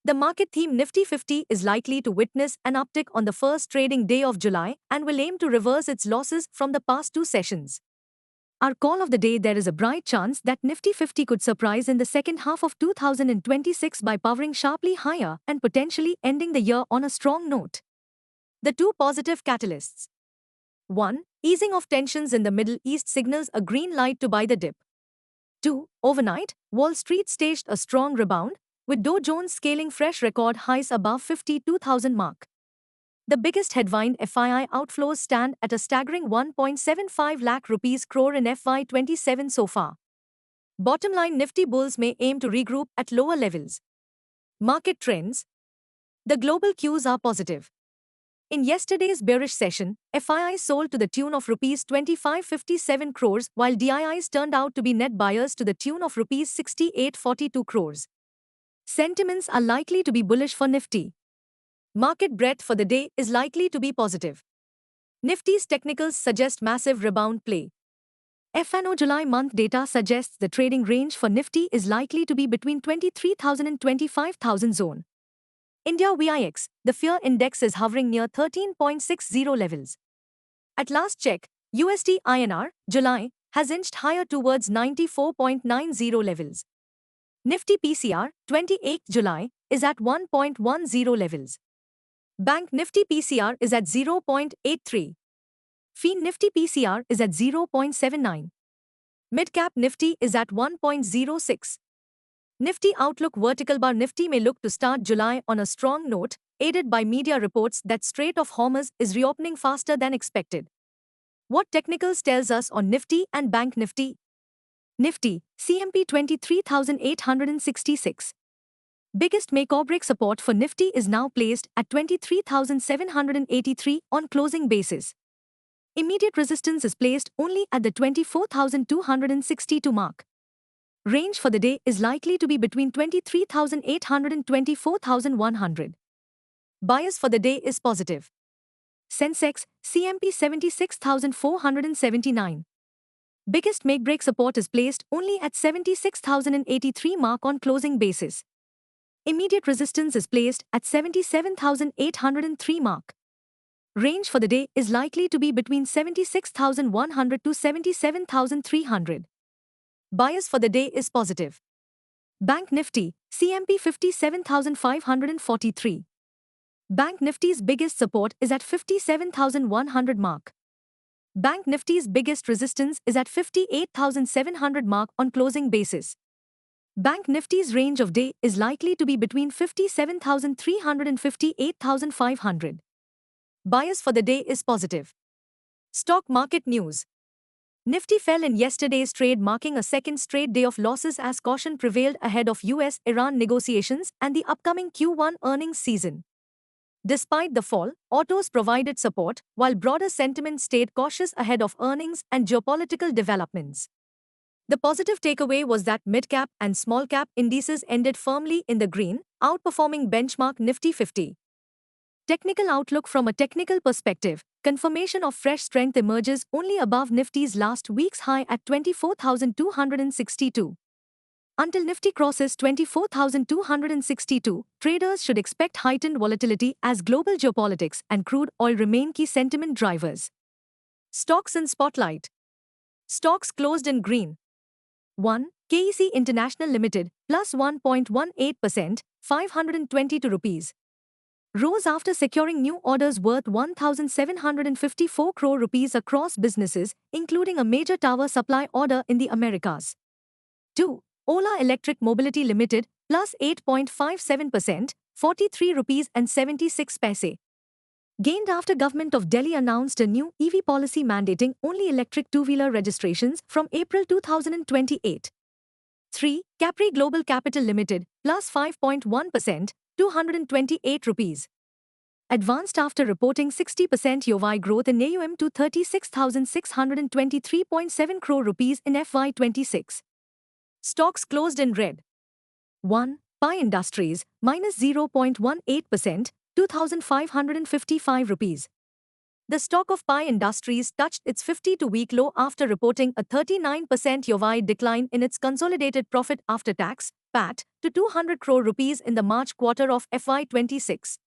The market theme Nifty 50 is likely to witness an uptick on the first trading day of July and will aim to reverse its losses from the past two sessions. Our call of the day: there is a bright chance that Nifty 50 could surprise in the second half of 2026 by powering sharply higher and potentially ending the year on a strong note. The two positive catalysts. 1. Easing of tensions in the Middle East signals a green light to buy the dip. 2. Overnight, Wall Street staged a strong rebound, with Dow Jones scaling fresh record highs above 52,000 mark. The biggest headwind: FII outflows stand at a staggering 1.75 lakh rupees crore in FY27 so far. Bottom line: Nifty bulls may aim to regroup at lower levels. Market trends. The global cues are positive. In yesterday's bearish session, FIIs sold to the tune of rupees 2557 crores, while DIIs turned out to be net buyers to the tune of rupees 6842 crores. Sentiments are likely to be bullish for Nifty. Market breadth for the day is likely to be positive. Nifty's technicals suggest massive rebound play. FNO July month data suggests the trading range for Nifty is likely to be between 23,000 and 25,000 zone. India VIX, the fear index is hovering near 13.60 levels. At last check, USD INR, July, has inched higher towards 94.90 levels. Nifty PCR, 28th July, is at 1.10 levels. Bank Nifty PCR is at 0.83. FIN Nifty PCR is at 0.79. Midcap Nifty is at 1.06. Nifty outlook: vertical bar: Nifty may look to start July on a strong note, aided by media reports that Strait of Hormuz is reopening faster than expected. What technicals tells us on Nifty and Bank Nifty? Nifty, CMP 23,866. Biggest make or break support for Nifty is now placed at 23,783 on closing basis. Immediate resistance is placed only at the 24,262 mark. Range for the day is likely to be between 23,800 and 24,100. Bias for the day is positive. Sensex, CMP 76,479. Biggest make-break support is placed only at 76,083 mark on closing basis. Immediate resistance is placed at 77,803 mark. Range for the day is likely to be between 76,100 to 77,300. Bias for the day is positive. Bank Nifty, CMP 57,543. Bank Nifty's biggest support is at 57,100 mark. Bank Nifty's biggest resistance is at 58,700 mark on closing basis. Bank Nifty's range of day is likely to be between 57,300 and 58,500. Bias for the day is positive. Stock market news. Nifty fell in yesterday's trade, marking a second straight day of losses as caution prevailed ahead of US-Iran negotiations and the upcoming Q1 earnings season. Despite the fall, autos provided support, while broader sentiment stayed cautious ahead of earnings and geopolitical developments. The positive takeaway was that mid-cap and small-cap indices ended firmly in the green, outperforming benchmark Nifty 50. Technical outlook. From a technical perspective, confirmation of fresh strength emerges only above Nifty's last week's high at 24,262. Until Nifty crosses 24,262, traders should expect heightened volatility as global geopolitics and crude oil remain key sentiment drivers. Stocks in spotlight. Stocks closed in green. 1. KEC International Limited, plus 1.18%, 522 rupees. Rose after securing new orders worth 1,754 crore rupees across businesses, including a major tower supply order in the Americas. 2. Ola Electric Mobility Limited, plus 8.57%, 43 rupees and 76 paise. Gained after Government of Delhi announced a new EV policy mandating only electric two-wheeler registrations from April 2028. 3. Capri Global Capital Limited, plus 5.1%, 228 rupees. Advanced after reporting 60% YoY growth in AUM to 36,623.7 crore rupees in FY26. Stocks closed in red. 1. Pi Industries, minus 0.18%, 2,555 rupees. The stock of Pi Industries touched its 52-week low after reporting a 39% YoY decline in its consolidated profit after tax, PAT to 200 crore rupees in the March quarter of FY26.